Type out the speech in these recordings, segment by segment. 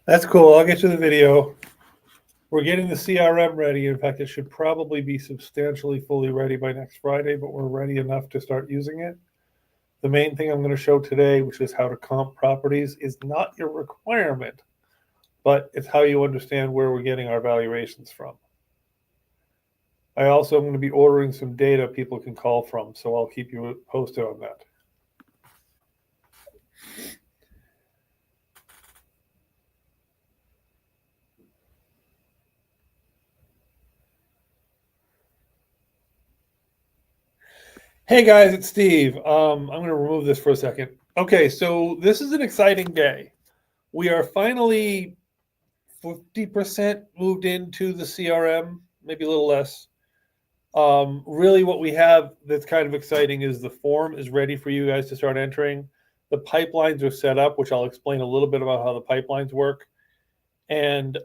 That's cool. I'll get you the video. We're getting the CRM ready. In fact, it should probably be substantially fully ready by next Friday, but we're ready enough to start using it. The main thing I'm going to show today, which is how to comp properties, is not your requirement, but it's how you understand where we're getting our valuations from. I also am going to be ordering some data people can call from, so I'll keep you posted on that. Hey guys, it's Steve. I'm going to remove this for a second. Okay, so this is an exciting day. We are finally 50% moved into the CRM, maybe a little less. Really, what we have that's kind of exciting is the form is ready for you guys to start entering. The pipelines are set up, which I'll explain a little bit about how the pipelines work. And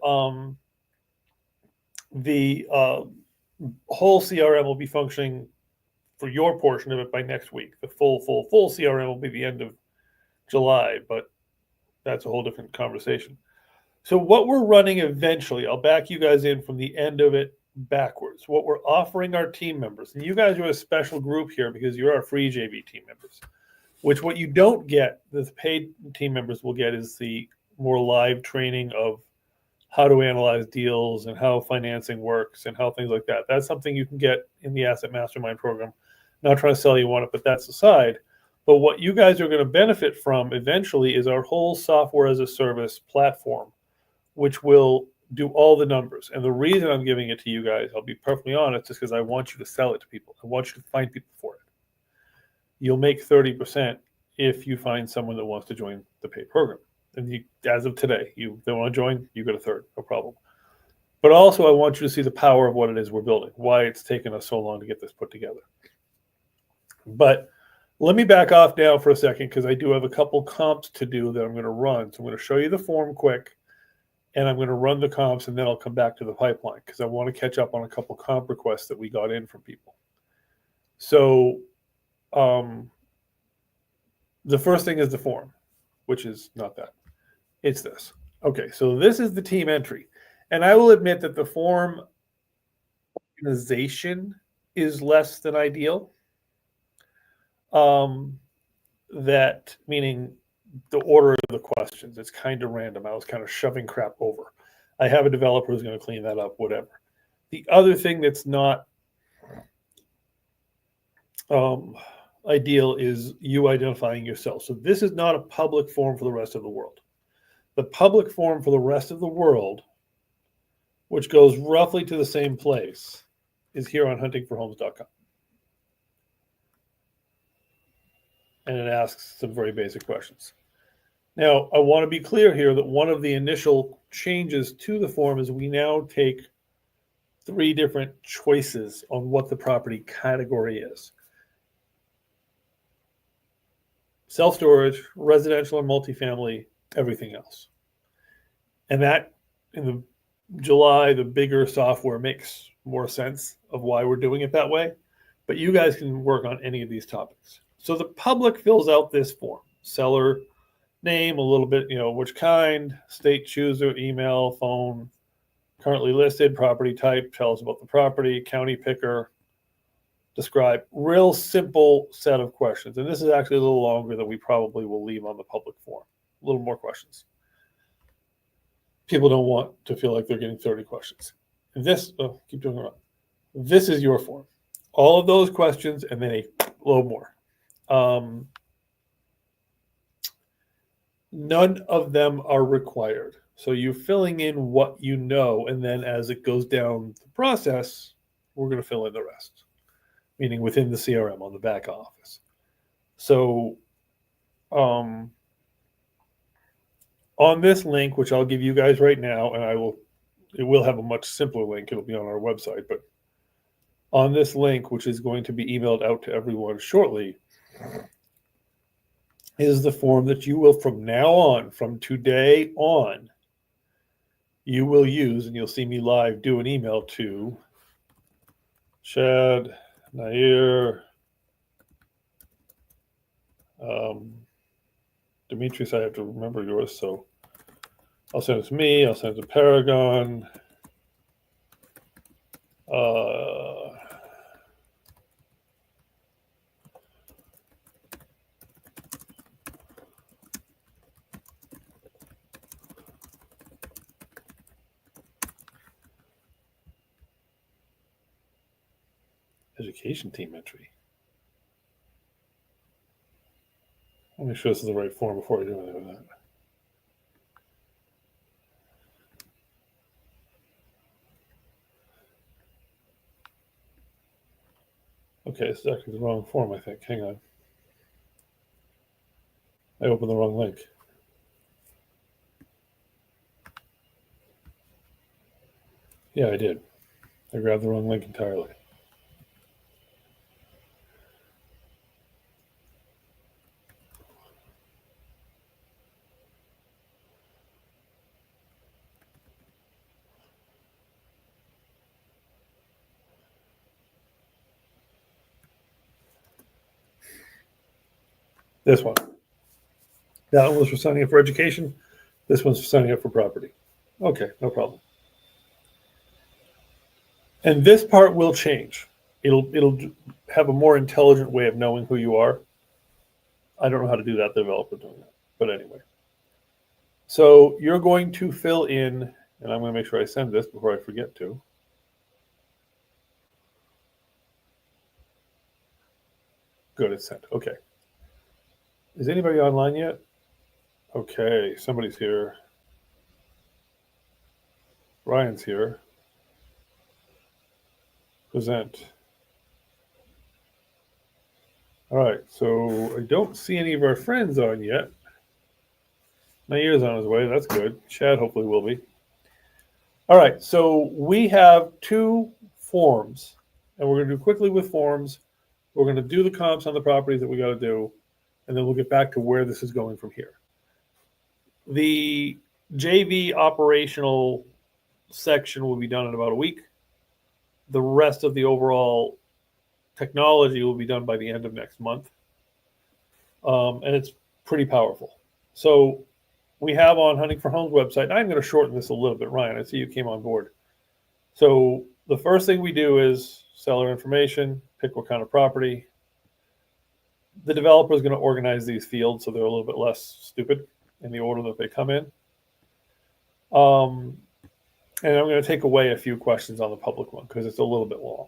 the whole CRM will be functioning for your portion of it by next week. The full CRM will be the end of July, but that's a whole different conversation. So what we're running eventually, I'll back you guys in from the end of it backwards. What we're offering our team members, and you guys are a special group here because you're our free JV team members, which what you don't get, the paid team members will get is the more live training of how to analyze deals and how financing works and how things like that. That's something you can get in the Asset Mastermind program. Not trying to sell you on it, but that's aside. But what you guys are going to benefit from eventually is our whole software as a service platform, which will do all the numbers. And the reason I'm giving it to you guys, I'll be perfectly honest, is because I want you to sell it to people. I want you to find people for it. You'll make 30% if you find someone that wants to join the paid program. And you, as of today, they want to join, you get a third, no problem. But also, I want you to see the power of what it is we're building, why it's taken us so long to get this put together. But let me back off now for a second because I do have a couple comps to do that I'm going to run. So I'm going to show you the form quick, and I'm going to run the comps, and then I'll come back to the pipeline because I want to catch up on a couple comp requests that we got in from people. So the first thing is the form, which is not that. It's this. Okay, so this is the team entry. And I will admit that the form organization is less than ideal. That meaning the order of the questions. It's kind of random. I was kind of shoving crap over. I have a developer who's going to clean that up, whatever. The other thing that's not ideal is you identifying yourself. So this is not a public form for the rest of the world. The public form for the rest of the world, which goes roughly to the same place, is here on huntingforhomes.com. And it asks some very basic questions. Now, I want to be clear here that one of the initial changes to the form is we now take 3 different choices on what the property category is. Self-storage, residential or multifamily, everything else. And that, in the July, the bigger software makes more sense of why we're doing it that way. But you guys can work on any of these topics. So the public fills out this form. Seller name, a little bit, which kind, state chooser, email, phone, currently listed, property type, tell us about the property, county picker, describe. Real simple set of questions. And this is actually a little longer than we probably will leave on the public form. A little more questions. People don't want to feel like they're getting 30 questions. This, keep doing it wrong. This is your form. All of those questions and then a little more. None of them are required. So you're filling in what you know, and then as it goes down the process, we're going to fill in the rest, meaning within the CRM on the back office. So on this link, which I'll give you guys right now, and it will have a much simpler link. It'll be on our website, but on this link, which is going to be emailed out to everyone shortly, is the form that you will, from now on, from today on, you will use, and you'll see me live do an email to Chad, Nair, Demetrius. I have to remember yours, so I'll send it to me. I'll send it to Paragon. Education team entry. Let me make sure this is the right form before I do anything with that. Okay, it's actually the wrong form, I think. Hang on. I opened the wrong link. Yeah, I did. I grabbed the wrong link entirely. This one. That one was for signing up for education. This one's for signing up for property. Okay, no problem. And this part will change. It'll have a more intelligent way of knowing who you are. I don't know how to do that. The developer doing that, but anyway. So you're going to fill in, and I'm going to make sure I send this before I forget to. Good, it's sent. Okay. Is anybody online yet? Okay, somebody's here. Ryan's here. Present. All right, so I don't see any of our friends on yet. Nair's on his way. That's good. Chad hopefully will be. All right, so we have two forms, and we're going to do quickly with forms. We're going to do the comps on the properties that we got to do, and then we'll get back to where this is going from here. The JV operational section will be done in about a week. The rest of the overall technology will be done by the end of next month. And it's pretty powerful. So we have on Hunting for Homes website, I'm going to shorten this a little bit, Ryan. I see you came on board. So the first thing we do is seller information, pick what kind of property. The developer is going to organize these fields so they're a little bit less stupid in the order that they come in. And I'm going to take away a few questions on the public one because it's a little bit long.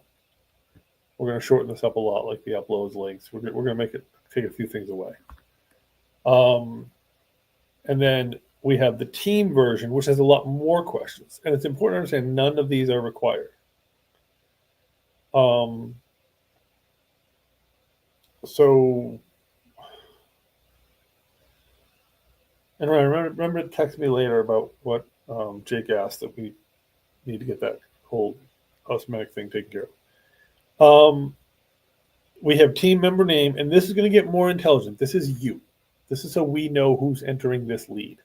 We're going to shorten this up a lot, like the uploads, links. We're going to make it take a few things away. And then we have the team version, which has a lot more questions. And it's important to understand none of these are required. So, and remember to text me later about what Jake asked, that we need to get that whole cosmetic thing taken care of. We have team member name, and this is going to get more intelligent. This is you. This is so we know who's entering this lead.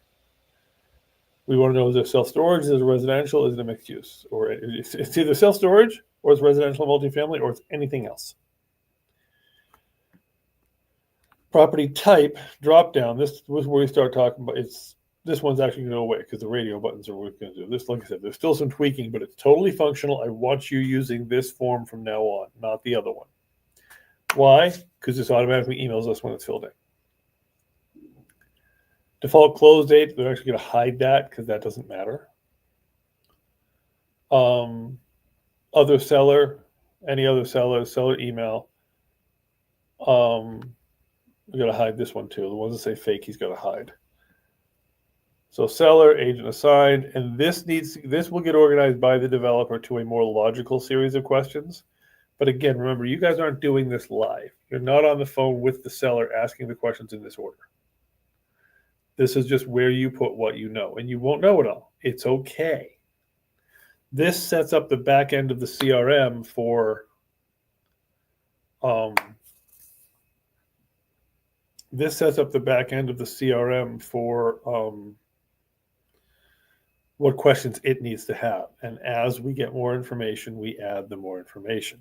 We want to know, is it self-storage, is it residential, is it a mixed use? Or it's either self-storage, or it's residential multifamily, or it's anything else. Property type, drop down. This was where we start talking about, this one's actually going to go away because the radio buttons are what we're going to do. This, like I said, there's still some tweaking, but it's totally functional. I want you using this form from now on, not the other one. Why? Because this automatically emails us when it's filled in. Default close date, they're actually going to hide that because that doesn't matter. Other seller, any other seller email. We're going to hide this one too. The ones that say fake, he's going to hide. So seller, agent assigned, and this will get organized by the developer to a more logical series of questions. But again, remember, you guys aren't doing this live. You're not on the phone with the seller asking the questions in this order. This is just where you put what you know, and you won't know it all. It's okay. This sets up the back end of the CRM for what questions it needs to have. And as we get more information, we add the more information.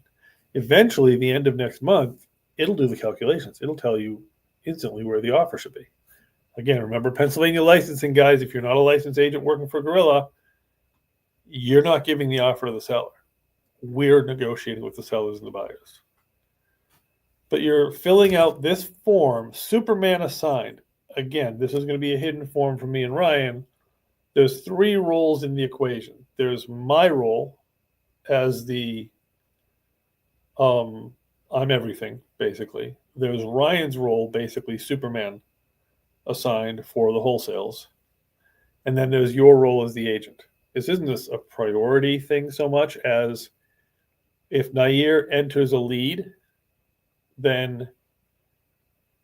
Eventually, the end of next month, it'll do the calculations. It'll tell you instantly where the offer should be. Again, remember Pennsylvania licensing, guys. If you're not a licensed agent working for Gorilla, you're not giving the offer to the seller. We're negotiating with the sellers and the buyers. But you're filling out this form, Superman assigned. Again, this is going to be a hidden form for me and Ryan. There's 3 roles in the equation. There's my role as the I'm everything, basically. There's Ryan's role, basically Superman assigned for the wholesales. And then there's your role as the agent. This isn't a priority thing so much as if Nair enters a lead, then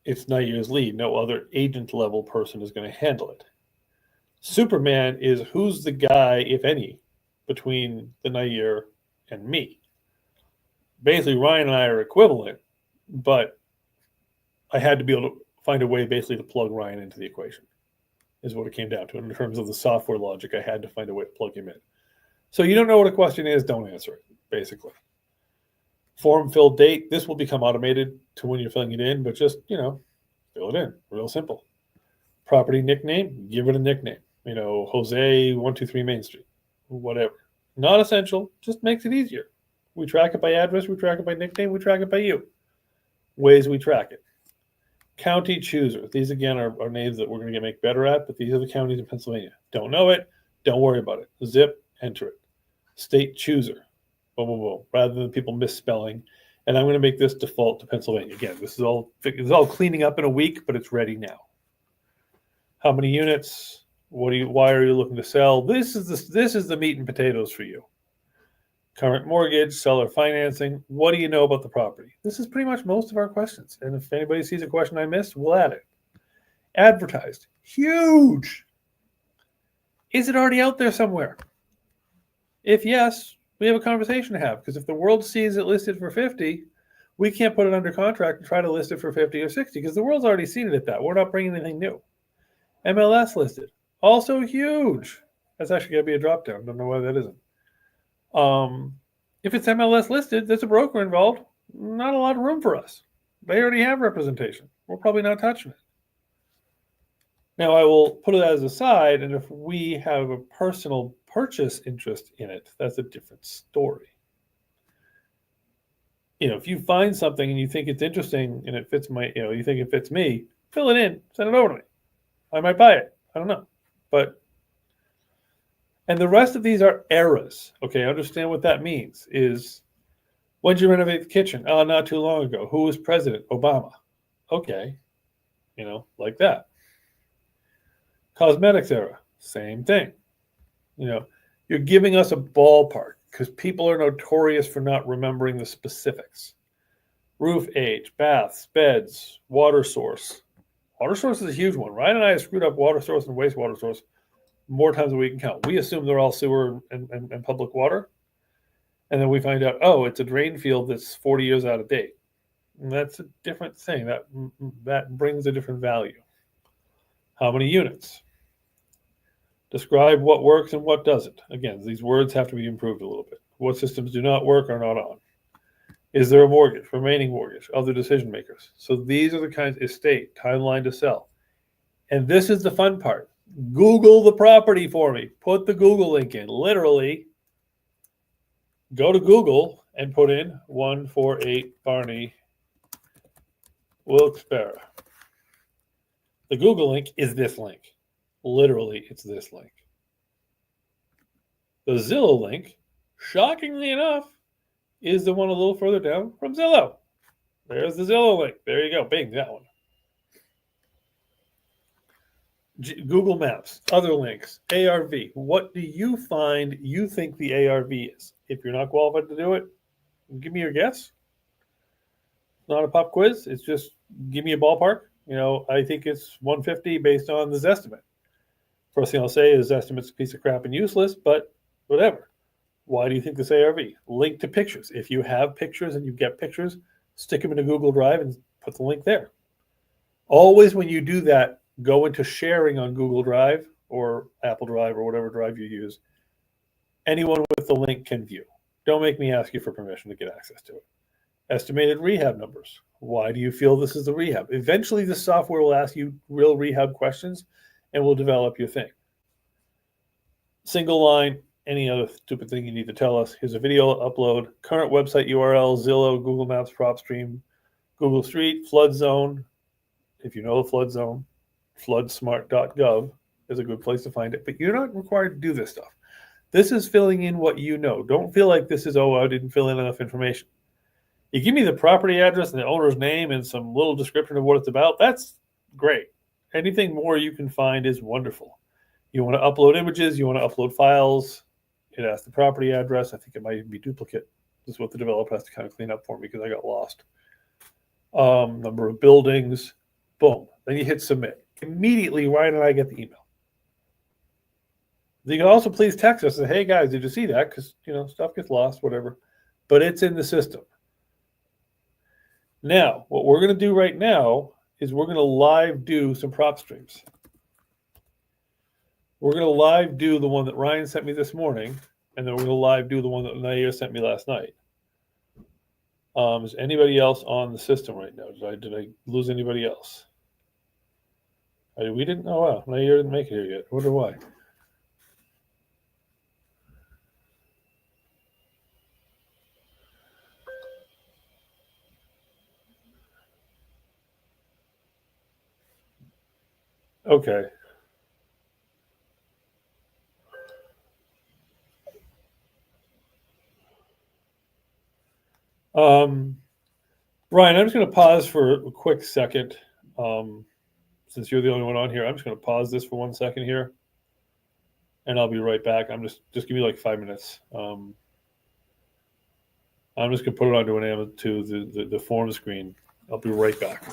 it's Nair's lead. No other agent level person is going to handle it. Superman is who's the guy, if any, between the Nair and me. Basically, Ryan and I are equivalent, but I had to be able to find a way basically to plug Ryan into the equation, is what it came down to. In terms of the software logic, I had to find a way to plug him in. So you don't know what a question is, don't answer it, basically. Form fill date, this will become automated to when you're filling it in, but just, fill it in, real simple. Property nickname, give it a nickname. Jose 123 Main Street, whatever. Not essential, just makes it easier. We track it by address, we track it by nickname, we track it by you. Ways we track it. County chooser. These, again, are names that we're going to make better at, but these are the counties in Pennsylvania. Don't know it, don't worry about it. Zip, enter it. State chooser. Boom, boom, boom. Rather than people misspelling. And I'm going to make this default to Pennsylvania. Again, this is all cleaning up in a week, but it's ready now. How many units? Why are you looking to sell? This is the meat and potatoes for you. Current mortgage, seller financing. What do you know about the property? This is pretty much most of our questions. And if anybody sees a question I missed, we'll add it. Advertised. Huge. Is it already out there somewhere? If yes, we have a conversation to have. Because if the world sees it listed for 50, we can't put it under contract and try to list it for 50 or 60 because the world's already seen it at that. We're not bringing anything new. MLS listed. Also huge. That's actually going to be a drop down. Don't know why that isn't. If it's MLS listed, there's a broker involved. Not a lot of room for us. They already have representation. We're probably not touching it. Now, I will put it as a side, and if we have a personal purchase interest in it, that's a different story. If you find something and you think it's interesting and it fits you think it fits me, fill it in, send it over to me. I might buy it. I don't know. And the rest of these are eras. Okay, understand what that means. Is when did you renovate the kitchen? Oh, not too long ago. Who was president? Obama. Okay, like that. Cosmetics era, same thing. You're giving us a ballpark because people are notorious for not remembering the specifics. Roof age, baths, beds, water source. Water source is a huge one. Ryan and I have screwed up water source and wastewater source more times than we can count. We assume they're all sewer and public water. And then we find out, it's a drain field that's 40 years out of date. And that's a different thing. That brings a different value. How many units? Describe what works and what doesn't. Again, these words have to be improved a little bit. What systems do not work or not on? Is there a mortgage, remaining mortgage, other decision makers? So these are the kinds, estate, timeline to sell. And this is the fun part. Google the property for me. Put the Google link in. Literally, go to Google and put in 148 Barney Wilkes-Barre. The Google link is this link. Literally, it's this link. The Zillow link, shockingly enough, is the one a little further down from Zillow. There's the Zillow link. There you go. Bing, that one. Google Maps, other links, ARV. What do you find you think the ARV is? If you're not qualified to do it, give me your guess. Not a pop quiz. It's just give me a ballpark. I think it's 150 based on this estimate. First thing I'll say is estimate's a piece of crap and useless, but whatever. Why do you think this ARV? Link to pictures. If you have pictures and you get pictures, stick them in a Google Drive and put the link there. Always when you do that, go into sharing on Google Drive or Apple Drive or whatever drive you use. Anyone with the link can view. Don't make me ask you for permission to get access to it. Estimated rehab numbers. Why do you feel this is the rehab? Eventually, the software will ask you real rehab questions and will develop your thing. Single line, any other stupid thing you need to tell us. Here's a video upload, current website URL, Zillow, Google Maps, PropStream, Google Street, flood zone. If you know the flood zone, floodsmart.gov is a good place to find it. But you're not required to do this stuff. This is filling in what you know. Don't feel like this is, oh, I didn't fill in enough information. You give me the property address and the owner's name and some little description of what it's about. That's great. Anything more you can find is wonderful. You want to upload images, you want to upload files. It asks the property address. I think it might even be duplicate. This is what the developer has to kind of clean up for me because I got lost. Number of buildings, boom. Then you hit submit. Immediately, Ryan and I get the email. You can also please text us and say, hey guys, did you see that? Because stuff gets lost, whatever. But it's in the system. Now, what we're going to do right now is we're going to live do some prop streams. We're going to live do the one that Ryan sent me this morning, and then we're going to live do the one that Nair sent me last night. Is anybody else on the system right now? Did I lose anybody else? We didn't? Oh, wow. Nair didn't make it here yet. I wonder why. Okay. Ryan, I'm just going to pause for a quick second. Since you're the only one on here, I'm just going to pause this for 1 second here, and I'll be right back. I'm just give me like 5 minutes. I'm just going to put it onto the form screen. I'll be right back.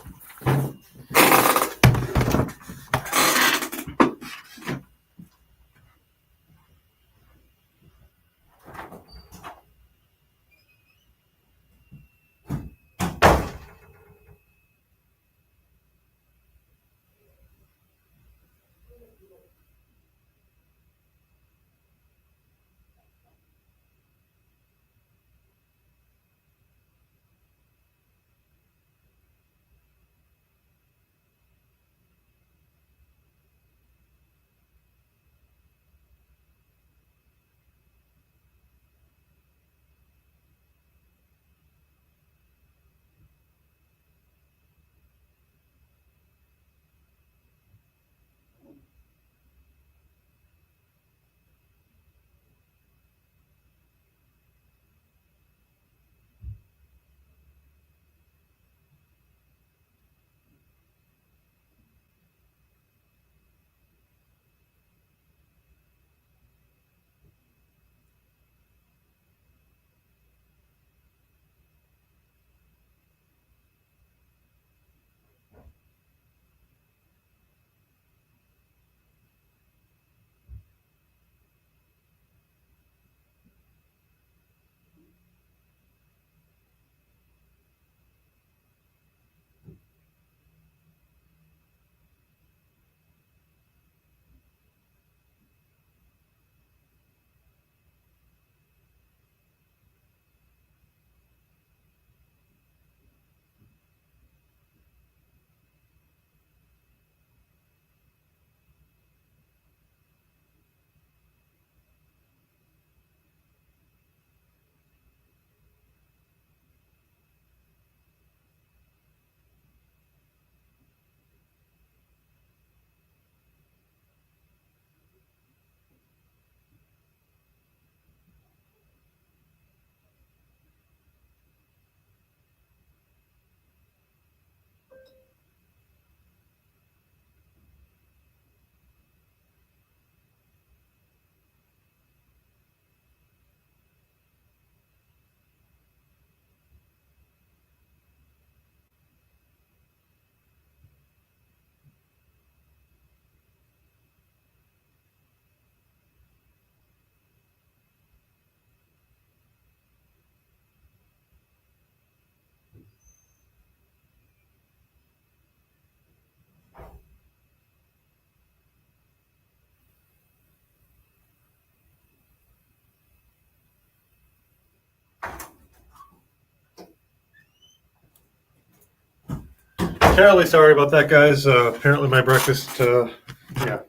Terribly sorry about that, guys. Apparently my breakfast, I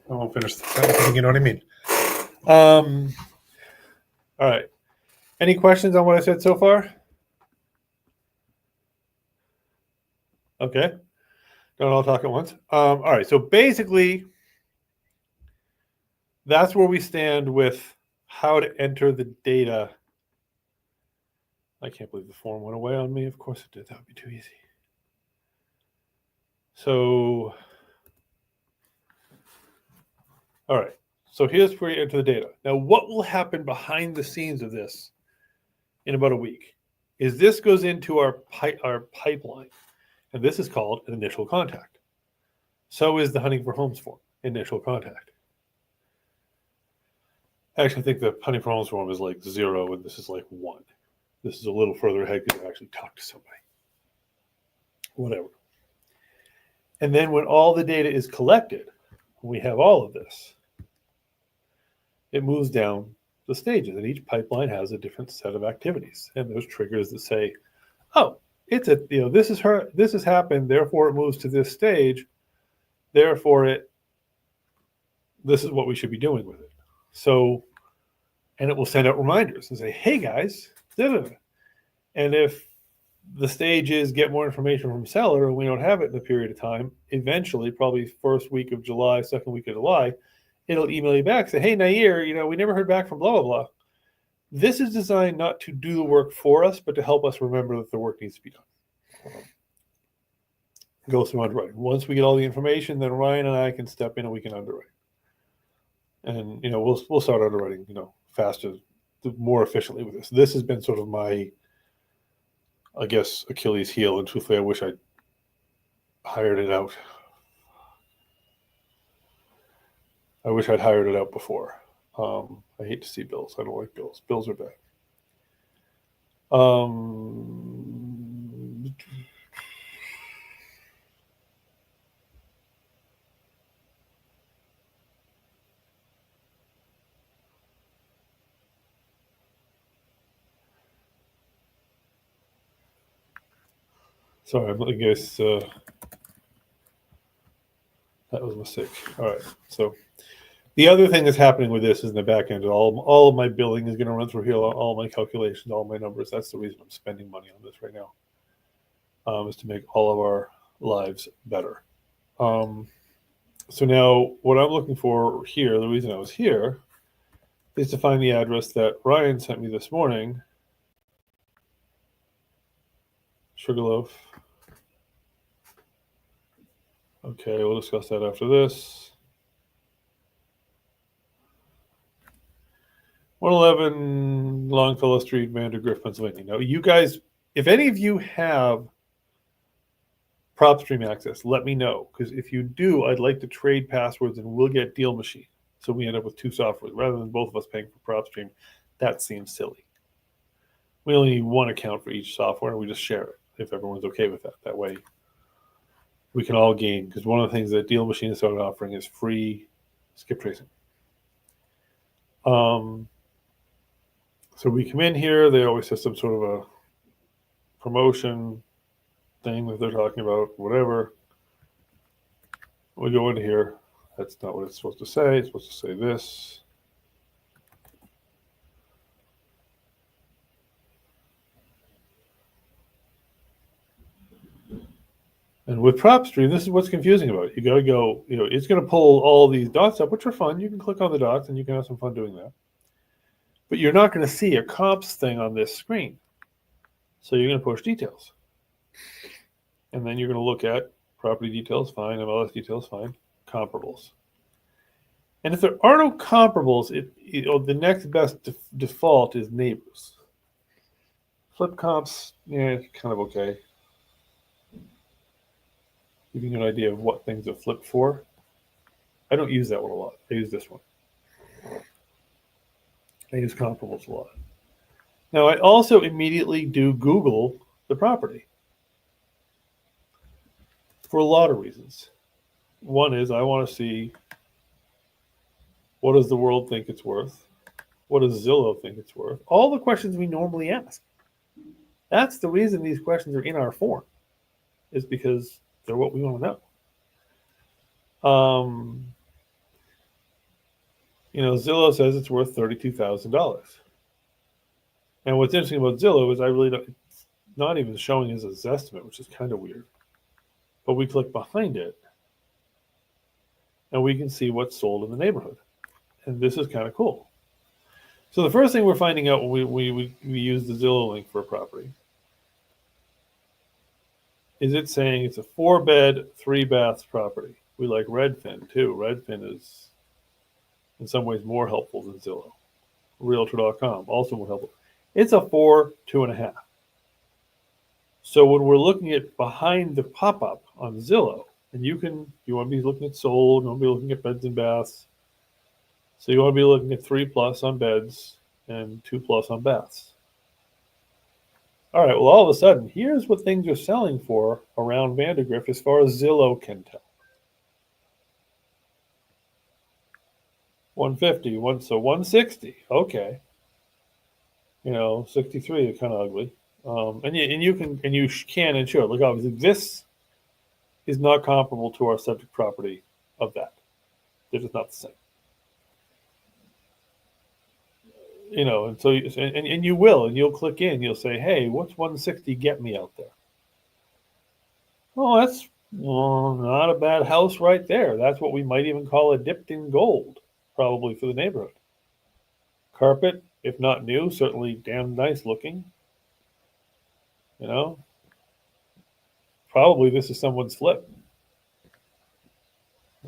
won't finish the sentence, you know what I mean. All right. Any questions on what I said so far? Okay. Don't all talk at once. All right. So basically, that's where we stand with how to enter the data. I can't believe the form went away on me. Of course it did. That would be too easy. So, all right. So here's where you enter the data. Now, what will happen behind the scenes of this in about a week is this goes into our pipeline, and this is called an initial contact. So is the hunting for homes form, initial contact. Actually, I think the hunting for homes form is like 0, and this is like 1. This is a little further ahead because I actually talked to somebody. Whatever. And then when all the data is collected, we have all of this, it moves down the stages, and each pipeline has a different set of activities, and there's triggers that say, oh, it's a, this has happened, therefore it moves to this stage, therefore this is what we should be doing with it. So, and it will send out reminders and say, hey guys, and if the stage is get more information from seller and we don't have it in a period of time, eventually, probably first week of July, second week of July, it'll email you back, say, hey, Nair, we never heard back from blah, blah, blah. This is designed not to do the work for us, but to help us remember that the work needs to be done. Go through underwriting. Once we get all the information, then Ryan and I can step in and we can underwrite. And, we'll start underwriting, faster, more efficiently with this. This has been sort of my, I guess, Achilles heel, and truthfully, I wish I'd hired it out. I wish I'd hired it out before. I hate to see bills. I don't like bills. Bills are bad. Sorry, I guess that was a mistake. All right, so the other thing that's happening with this is in the back end, all of my billing is going to run through here, all my calculations, all my numbers. That's the reason I'm spending money on this right now, is to make all of our lives better. So now what I'm looking for here, the reason I was here, is to find the address that Ryan sent me this morning. Sugarloaf. Okay, we'll discuss that after this. 111 Longfellow Street, Vandergrift, Pennsylvania. Now, you guys, if any of you have PropStream access, let me know. Because if you do, I'd like to trade passwords and we'll get Deal Machine. So we end up with 2 softwares. Rather than both of us paying for PropStream, that seems silly. We only need 1 account for each software, and we just share it if everyone's okay with that. That way we can all gain. Because one of the things that Deal Machine started offering is free skip tracing. So we come in here, they always have some sort of a promotion thing that they're talking about, whatever. We go into here. That's not what it's supposed to say. It's supposed to say this. And with PropStream, this is what's confusing about it. You got to go, it's going to pull all these dots up, which are fun. You can click on the dots and you can have some fun doing that. But you're not going to see a comps thing on this screen. So you're going to push details. And then you're going to look at property details, fine, MLS details, fine, comparables. And if there are no comparables, the next best default is neighbors. Flip comps, kind of okay. Giving you an idea of what things are flipped for. I don't use that one a lot. I use this one. I use comparables a lot. Now, I also immediately do Google the property for a lot of reasons. One is I want to see, what does the world think it's worth? What does Zillow think it's worth? All the questions we normally ask. That's the reason these questions are in our form, is because They're what we want to know. Zillow says it's worth $32,000. And what's interesting about Zillow is I really don't, it's not even showing as a Zestimate, which is kind of weird. But we click behind it, and we can see what's sold in the neighborhood. And this is kind of cool. So the first thing we're finding out when we use the Zillow link for a property is it saying it's a 4-bed, 3-bath property. We like Redfin too. Redfin is in some ways more helpful than Zillow. Realtor.com, also more helpful. It's a 4, 2.5. So when we're looking at behind the pop-up on Zillow, and you want to be looking at sold, you want to be looking at beds and baths. So you want to be looking at 3+ on beds and 2+ on baths. All right, well, all of a sudden, here's what things are selling for around Vandergrift as far as Zillow can tell. 150, so 160, okay. 63 is kind of ugly. You can and should look, obviously this is not comparable to our subject property of that. They're just not the same. And so you'll click in, you'll say, hey, what's 160 get me out there? Oh, that's not a bad house right there. That's what we might even call a dipped in gold, probably for the neighborhood. Carpet, if not new, certainly damn nice looking. Probably this is someone's flip.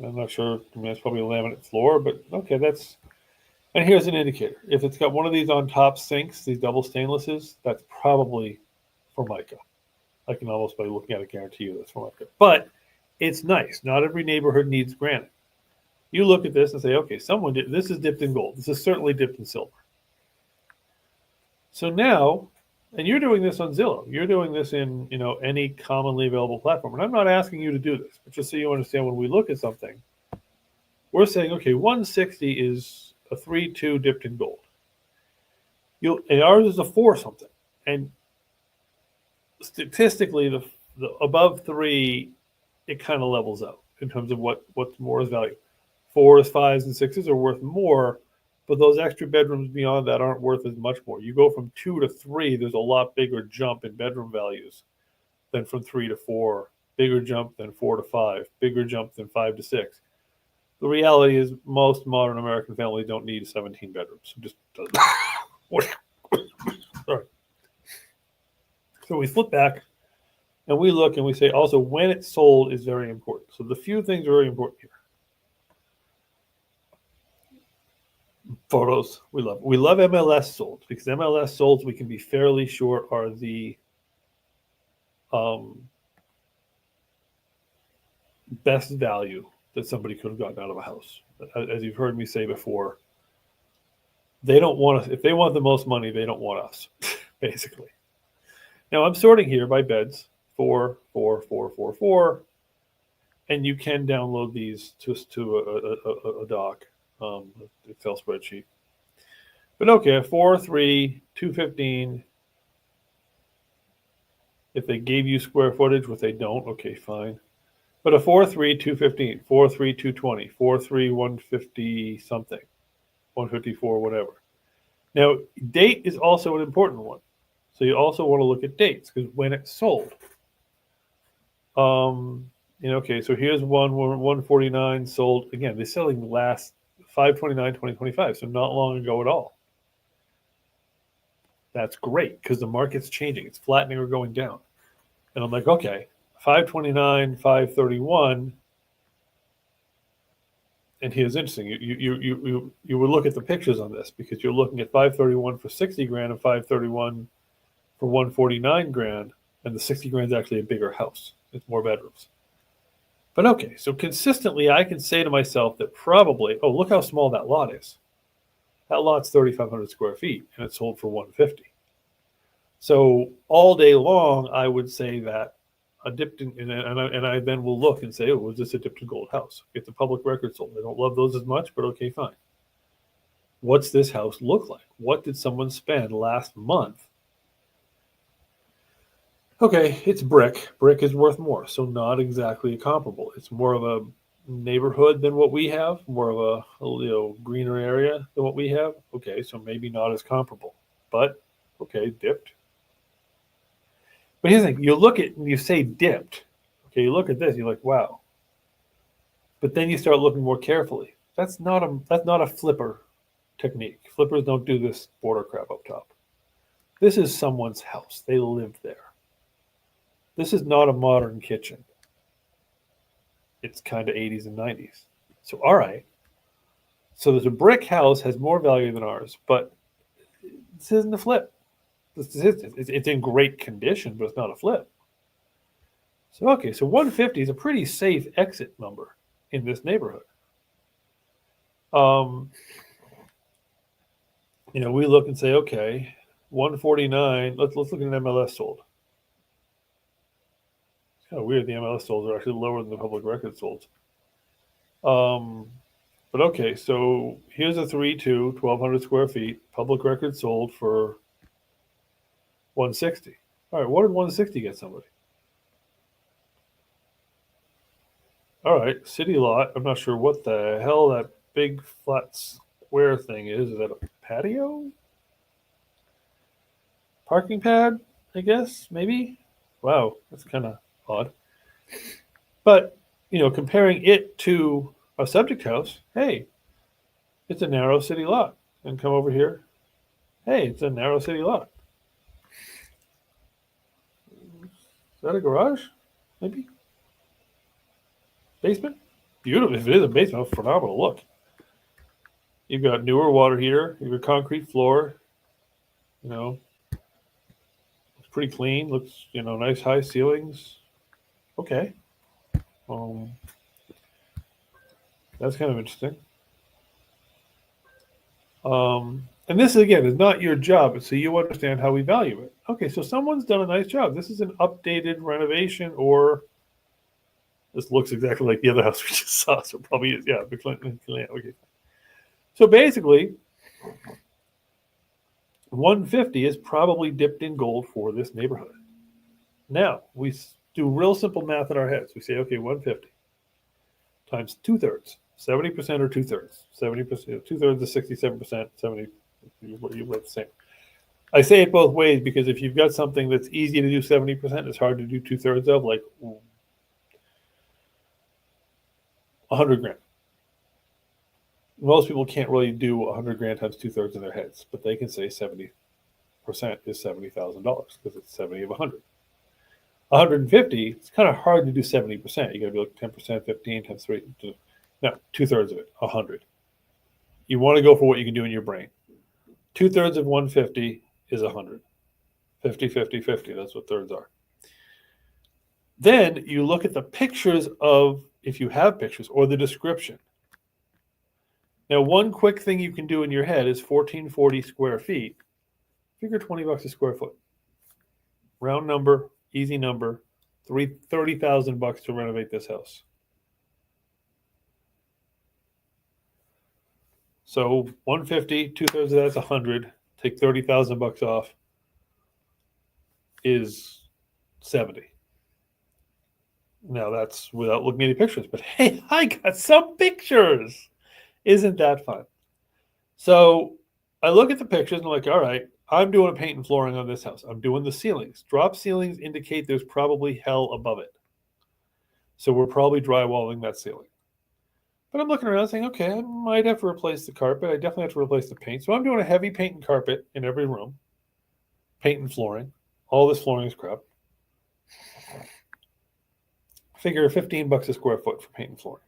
I'm not sure. It's probably a laminate floor, but okay, and here's an indicator. If it's got one of these on top sinks, these double stainlesses, that's probably Formica. I can almost, by looking at it, guarantee you that's Formica. But it's nice. Not every neighborhood needs granite. You look at this and say, okay, this is dipped in gold. This is certainly dipped in silver. So now, and you're doing this on Zillow. You're doing this in any commonly available platform. And I'm not asking you to do this, but just so you understand, when we look at something, we're saying, okay, 160 is a 3.2 dipped in gold. And ours is a 4 something. And statistically, the above 3, it kind of levels out in terms of what's more is value. 4s, 5s, and 6s are worth more, but those extra bedrooms beyond that aren't worth as much more. You go from 2 to 3, there's a lot bigger jump in bedroom values than from 3 to 4, bigger jump than 4 to 5, bigger jump than 5 to 6. The reality is most modern American families don't need 17 bedrooms. Just doesn't. Sorry. So we flip back and we look and we say also when it's sold is very important. So the few things are very important here. Photos, we love. We love MLS sold because MLS solds we can be fairly sure are the best value that somebody could have gotten out of a house. As you've heard me say before, they don't want us. If they want the most money, they don't want us, basically. Now I'm sorting here by beds, 4, 4, 4, 4, 4, and you can download these to a doc, Excel spreadsheet. But okay, 4, 3, 215. If they gave you square footage, what they don't, okay, fine. But a 4, 3, 215, 4, 3, 220, 4, 3, 150 something, 154, whatever. Now, date is also an important one. So you also want to look at dates because when it's sold. Okay, so here's 149 sold. Again, they're selling last 5/29/2025, so not long ago at all. That's great because the market's changing. It's flattening or going down. And I'm like, okay, 529, 531. And here's interesting. You would look at the pictures on this because you're looking at 531 for 60 grand and 531 for 149 grand. And the 60 grand is actually a bigger house. It's more bedrooms. But okay, so consistently I can say to myself that probably, oh, look how small that lot is. That lot's 3,500 square feet and it's sold for 150. So all day long, I would say that a dipped in, and I then will look and say, oh, was this a dipped in gold house? If the public record sold, I don't love those as much, but okay, fine. What's this house look like? What did someone spend last month Okay, it's brick. Brick is worth more, so not exactly comparable. It's more of a neighborhood than what we have, more of a greener area than what we have. Okay, so maybe not as comparable, but okay, dipped. But here's the thing: you look at and you say dipped. Okay, you look at this, you're like, wow. But then you start looking more carefully. That's not a flipper technique. Flippers don't do this border crap up top. This is someone's house. They live there. This is not a modern kitchen. It's kind of 80s and 90s. So, all right. So there's a brick house has more value than ours, but this isn't a flip. It's in great condition, but it's not a flip. So, okay, so 150 is a pretty safe exit number in this neighborhood. Um, we look and say, okay, 149. Let's look at an MLS sold. It's kind of weird. The MLS solds are actually lower than the public record solds. But okay, so here's a 3-2, 1,200 square feet. Public record sold for 160. All right, what did 160 get somebody? All right, city lot. I'm not sure what the hell that big flat square thing is. Is that a patio? Parking pad, I guess, maybe? Wow, that's kind of odd. But, comparing it to a subject house, hey, it's a narrow city lot. And come over here, hey, it's a narrow city lot. Is that a garage? Maybe? Basement? Beautiful. If it is a basement, phenomenal look. You've got newer water heater, you've got concrete floor, it's pretty clean, looks, nice high ceilings. Okay. Um, that's kind of interesting. And this again is not your job, so you understand how we value it. Okay, so someone's done a nice job. This is an updated renovation, or this looks exactly like the other house we just saw, so probably is, yeah, okay. So basically, 150 is probably dipped in gold for this neighborhood. Now, we do real simple math in our heads. We say, okay, 150 times 2/3, 70% or 2/3. 70%, 2/3 is 67%, 70, you write the same. I say it both ways because if you've got something that's easy to do 70%, it's hard to do 2/3 of, like 100 grand. Most people can't really do 100 grand times 2/3 in their heads, but they can say 70% is $70,000 because it's 70 of 100. 150, it's kind of hard to do 70%. You got to be like 10%, 15 times 3. No, 2/3 of it, 100. You want to go for what you can do in your brain. 2/3 of 150 is 100. 50, 50, 50. That's what thirds are. Then you look at the pictures of, if you have pictures, or the description. Now, one quick thing you can do in your head is 1440 square feet. Figure $20 a square foot. Round number, easy number, $30,000 to renovate this house. So 150, 2/3 of that's 100. Take $30,000 off is 70. Now that's without looking at any pictures, but hey, I got some pictures. Isn't that fun? So I look at the pictures and I'm like, all right, I'm doing a paint and flooring on this house. I'm doing the ceilings. Drop ceilings indicate there's probably hell above it. So we're probably drywalling that ceiling. But I'm looking around saying, okay, I might have to replace the carpet. I definitely have to replace the paint. So I'm doing a heavy paint and carpet in every room. Paint and flooring. All this flooring is crap. Figure $15 a square foot for paint and flooring.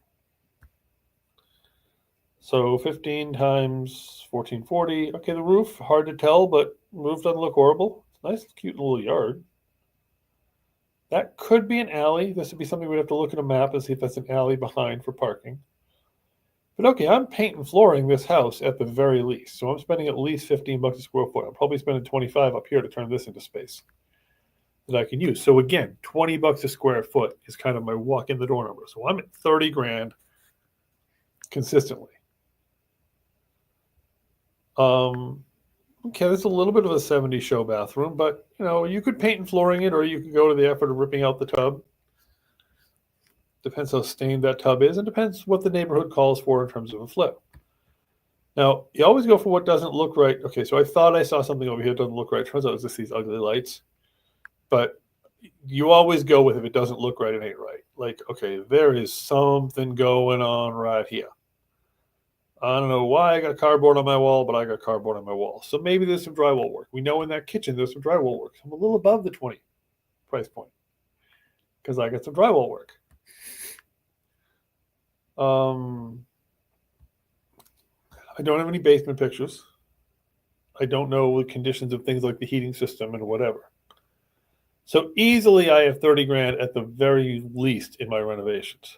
So 15 times 1440. Okay, the roof, hard to tell, but the roof doesn't look horrible. Nice, cute little yard. That could be an alley. This would be something we'd have to look at a map and see if that's an alley behind for parking. But okay, I'm paint and flooring this house at the very least. So I'm spending at least $15 a square foot. I'm probably spending 25 up here to turn this into space that I can use. So again, $20 a square foot is kind of my walk in the door number. So I'm at 30 grand consistently. Okay, that's a little bit of a 70s show bathroom, but you could paint and flooring it, or you could go to the effort of ripping out the tub. Depends how stained that tub is, and depends what the neighborhood calls for in terms of a flip. Now, you always go for what doesn't look right. Okay, so I thought I saw something over here that doesn't look right. Turns out it's just these ugly lights. But you always go with if it doesn't look right, it ain't right. Like, okay, there is something going on right here. I don't know why I got cardboard on my wall, but I got cardboard on my wall. So maybe there's some drywall work. We know in that kitchen there's some drywall work. I'm a little above the 20 price point because I got some drywall work. I don't have any basement pictures. I don't know the conditions of things like the heating system and whatever. So easily I have 30 grand at the very least in my renovations.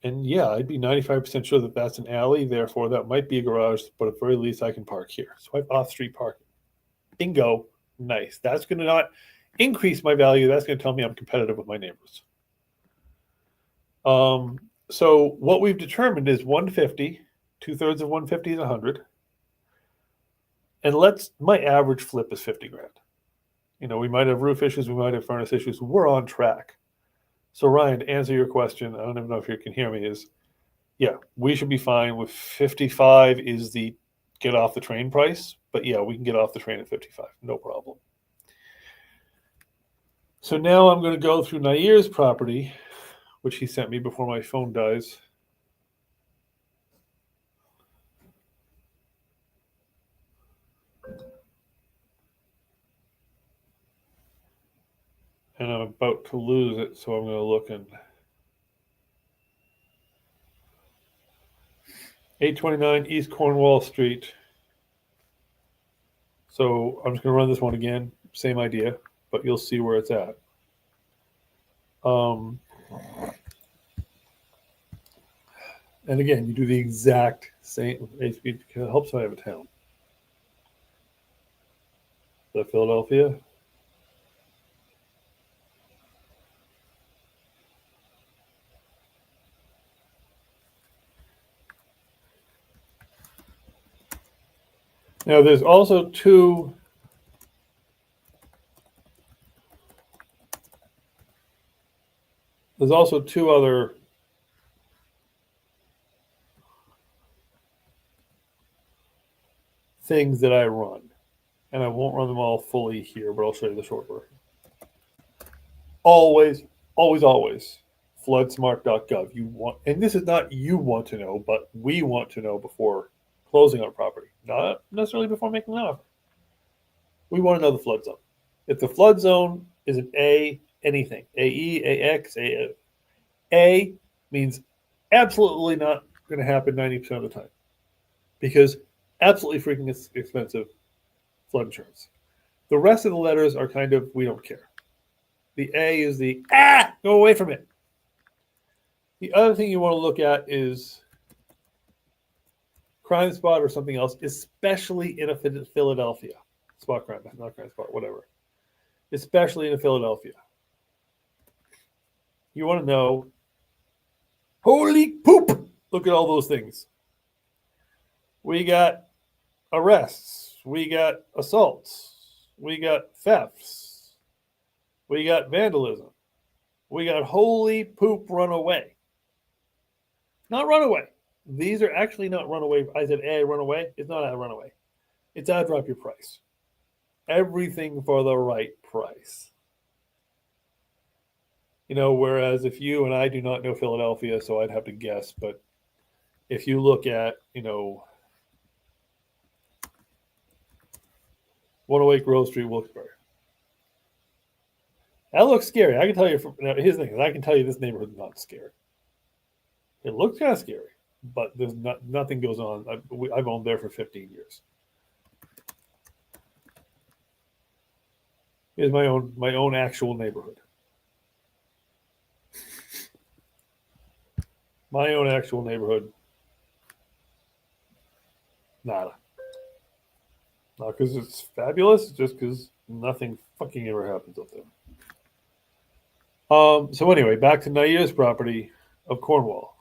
And yeah, I'd be 95% sure that that's an alley. Therefore, that might be a garage, but at the very least I can park here. So I have off-street parking. Bingo. Nice. That's going to not increase my value. That's going to tell me I'm competitive with my neighbors. So what we've determined is 150. 2/3 of 150 is 100. And my average flip is 50 grand. We might have roof issues, we might have furnace issues. We're on track. So Ryan, to answer your question, I don't even know if you can hear me, yeah, we should be fine with 55 is the get off the train price. But yeah, we can get off the train at 55, no problem. So now I'm going to go through Nair's property, which he sent me before my phone dies. And I'm about to lose it, so I'm going to look in. 829 East Cornwall Street. So I'm just going to run this one again. Same idea, but you'll see where it's at. And again, you do the exact same. It helps if I have a town. Is that Philadelphia? Now, there's also two other things that I run, and I won't run them all fully here, but I'll show you the short version. Always, floodsmart.gov. And this is not you want to know, but we want to know before closing our property, not necessarily before making an offer. We want to know the flood zone. If the flood zone is an A, anything, AE, AX, A means absolutely not going to happen 90% of the time because absolutely freaking expensive flood insurance. The rest of the letters are kind of, we don't care. The A is the, go away from it. The other thing you want to look at is crime spot or something else, especially in a Philadelphia. Spot crime, not crime spot, whatever. Especially in a Philadelphia. You want to know, holy poop, look at all those things. We got arrests. We got assaults. We got thefts. We got vandalism. We got holy poop runaway. Not runaway. These are actually not runaway. I said runaway. It's not a runaway. It's drop your price. Everything for the right price. Whereas if you and I do not know Philadelphia, so I'd have to guess, but if you look at, 108 Grove Street, Wilkes-Barre. That looks scary. I can tell you, here's the thing, I can tell you this neighborhood is not scary. It looks kind of scary, but there's nothing goes on. I've owned there for 15 years. Here's my own actual neighborhood. My own actual neighborhood. Nada. Not because it's fabulous, just because nothing fucking ever happens up there. So anyway, back to Nair's property of Cornwall.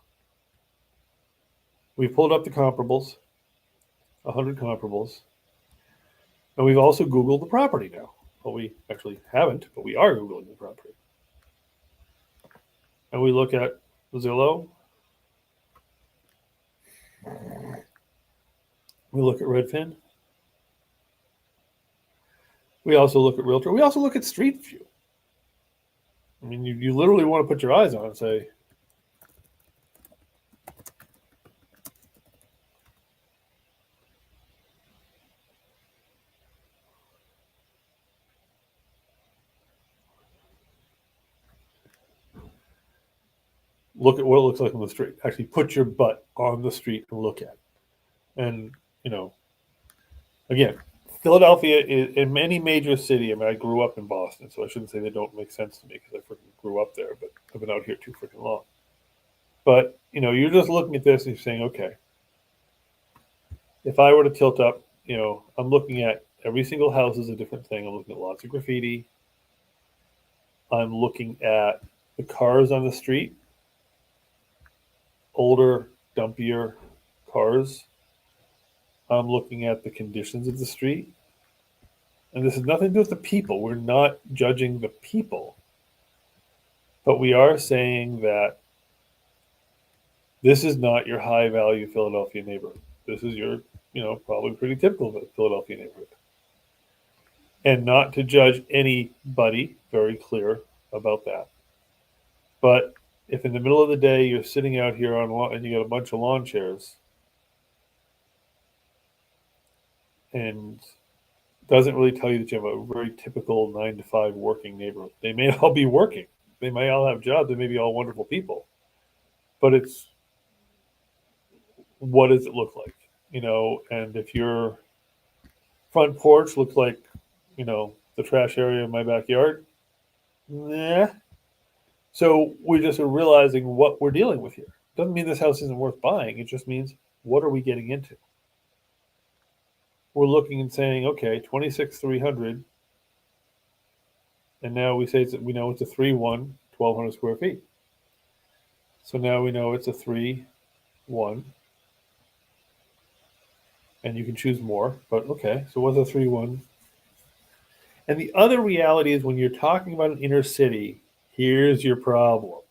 We pulled up the comparables, 100 comparables. And we've also Googled the property now. Well, we actually haven't, but we are Googling the property. And we look at Zillow. We look at Redfin. We also look at Realtor. We also look at Street View. I mean, you literally want to put your eyes on it and say, look at what it looks like on the street. Actually put your butt on the street and look at it. And, again, Philadelphia is in any major city. I mean, I grew up in Boston, so I shouldn't say they don't make sense to me because I freaking grew up there, but I've been out here too freaking long. But, you're just looking at this and you're saying, okay, if I were to tilt up, I'm looking at every single house is a different thing. I'm looking at lots of graffiti. I'm looking at the cars on the street, older, dumpier cars. I'm looking at the conditions of the street. And this has nothing to do with the people. We're not judging the people. But we are saying that this is not your high value Philadelphia neighborhood. This is your, probably pretty typical Philadelphia neighborhood. And not to judge anybody, very clear about that. But if in the middle of the day you're sitting out here on lawn and you got a bunch of lawn chairs and doesn't really tell you that you have a very typical 9 to 5 working neighborhood. They may all be working. They may all have jobs. They may be all wonderful people. But it's, what does it look like? And if your front porch looks like, the trash area in my backyard, nah. So we're just realizing what we're dealing with here. Doesn't mean this house isn't worth buying. It just means, what are we getting into? We're looking and saying, okay, 26,300, and now we say we know it's a 3-1, 1,200 square feet. So now we know it's a 3-1, and you can choose more, but okay, so what's a 3-1? And the other reality is when you're talking about an inner city, here's your problem.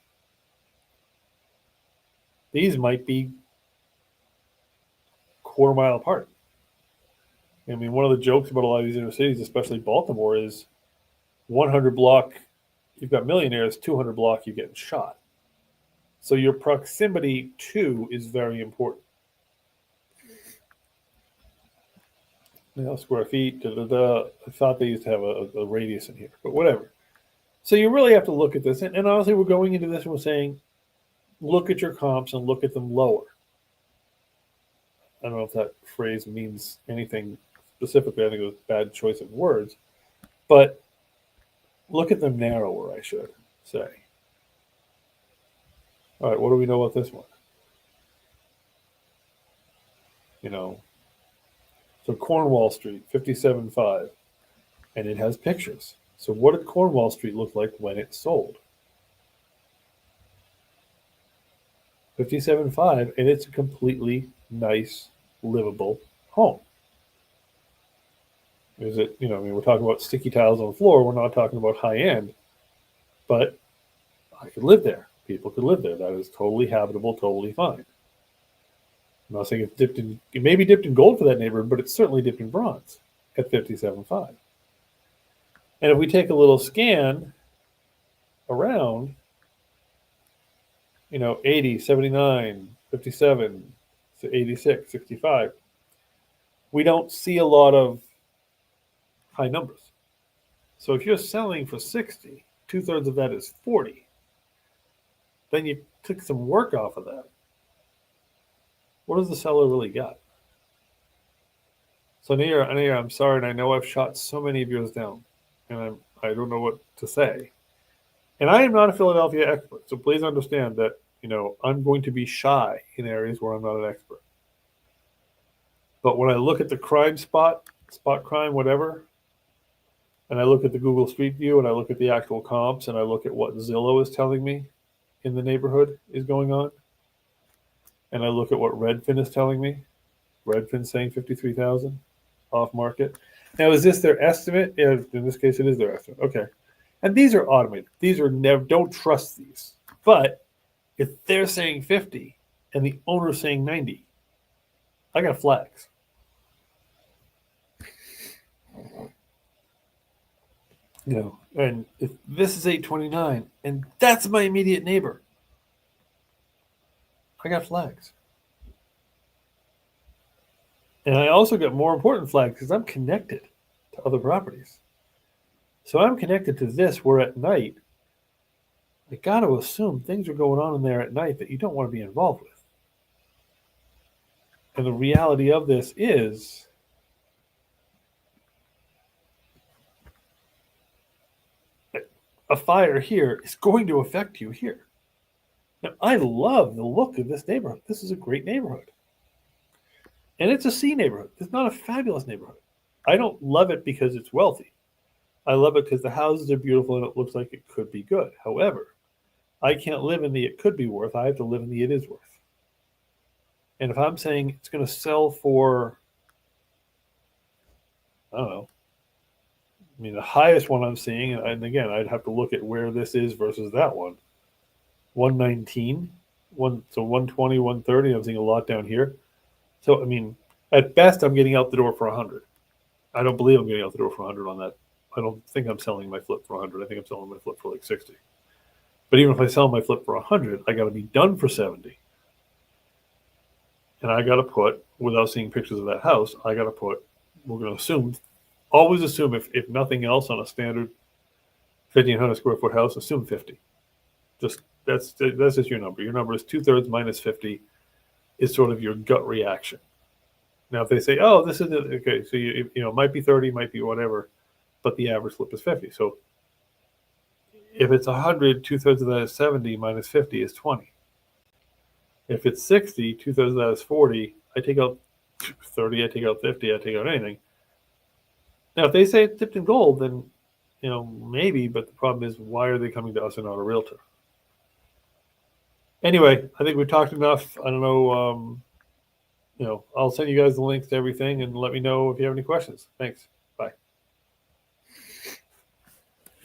These might be quarter mile apart. I mean, one of the jokes about a lot of these inner cities, especially Baltimore, is 100 block, you've got millionaires, 200 block, you're getting shot. So your proximity to is very important. Square feet, I thought they used to have a radius in here, but whatever. So you really have to look at this. And honestly, we're going into this and we're saying, look at your comps and look at them lower. I don't know if that phrase means anything specifically. I think it was a bad choice of words. But look at them narrower, I should say. All right, what do we know about this one? So Cornwall Street, 57.5, and it has pictures. So what did Cornwall Street look like when it sold? 57.5, and it's a completely nice, livable home. Is it, we're talking about sticky tiles on the floor. We're not talking about high end, but I could live there. People could live there. That is totally habitable, totally fine. I'm not saying it may be dipped in gold for that neighborhood, but it's certainly dipped in bronze at 57.5. And if we take a little scan around, 80, 79, 57, 86, 65, we don't see a lot of high numbers. So if you're selling for 60, 2/3 of that is 40. Then you took some work off of that. What does the seller really got? So Anir, I'm sorry, and I know I've shot so many of yours down, and I don't know what to say. And I am not a Philadelphia expert, so please understand that, I'm going to be shy in areas where I'm not an expert. But when I look at the crime spot crime, whatever, and I look at the Google Street View, and I look at the actual comps, and I look at what Zillow is telling me in the neighborhood is going on, and I look at what Redfin is telling me, Redfin saying 53,000 off market. Now, is this their estimate? Yeah, in this case, it is their estimate. Okay. And these are automated. These are never, don't trust these. But if they're saying 50 and the owner's saying 90, I got flags. You know, and if this is 829 and that's my immediate neighbor, I got flags. And I also got more important flags because I'm connected to other properties. So I'm connected to this where at night, I got to assume things are going on in there at night that you don't want to be involved with. And the reality of this is a fire here is going to affect you here. Now, I love the look of this neighborhood. This is a great neighborhood. And it's a C neighborhood. It's not a fabulous neighborhood. I don't love it because it's wealthy. I love it because the houses are beautiful and it looks like it could be good. However, I can't live in the it could be worth. I have to live in the it is worth. And if I'm saying it's going to sell for, I don't know, I mean, the highest one I'm seeing, and again, I'd have to look at where this is versus that one. 119, so 120, 130. I'm seeing a lot down here. So, I mean, at best, I'm getting out the door for 100. I don't believe I'm getting out the door for 100 on that. I don't think I'm selling my flip for 100. I think I'm selling my flip for like 60. But even if I sell my flip for 100, I got to be done for 70. And I got to put, without seeing pictures of that house, I got to put, we're going to assume, always assume if nothing else on a standard 1,500 square foot house, assume 50. Just that's just your number. Your number is 2/3 minus 50 is sort of your gut reaction. Now, if they say, "Oh, this is okay," so you know, it might be 30, might be whatever, but the average flip is 50. So if it's 100, 2/3 of that is 70 minus 50 is 20. If it's 60, 2/3 of that is 40. I take out 30, I take out 50, I take out anything. Now, if they say it's dipped in gold, then you know maybe, but the problem is, why are they coming to us and not a realtor? Anyway, I think we've talked enough. I don't know. You know, I'll send you guys the links to everything and let me know if you have any questions. Thanks.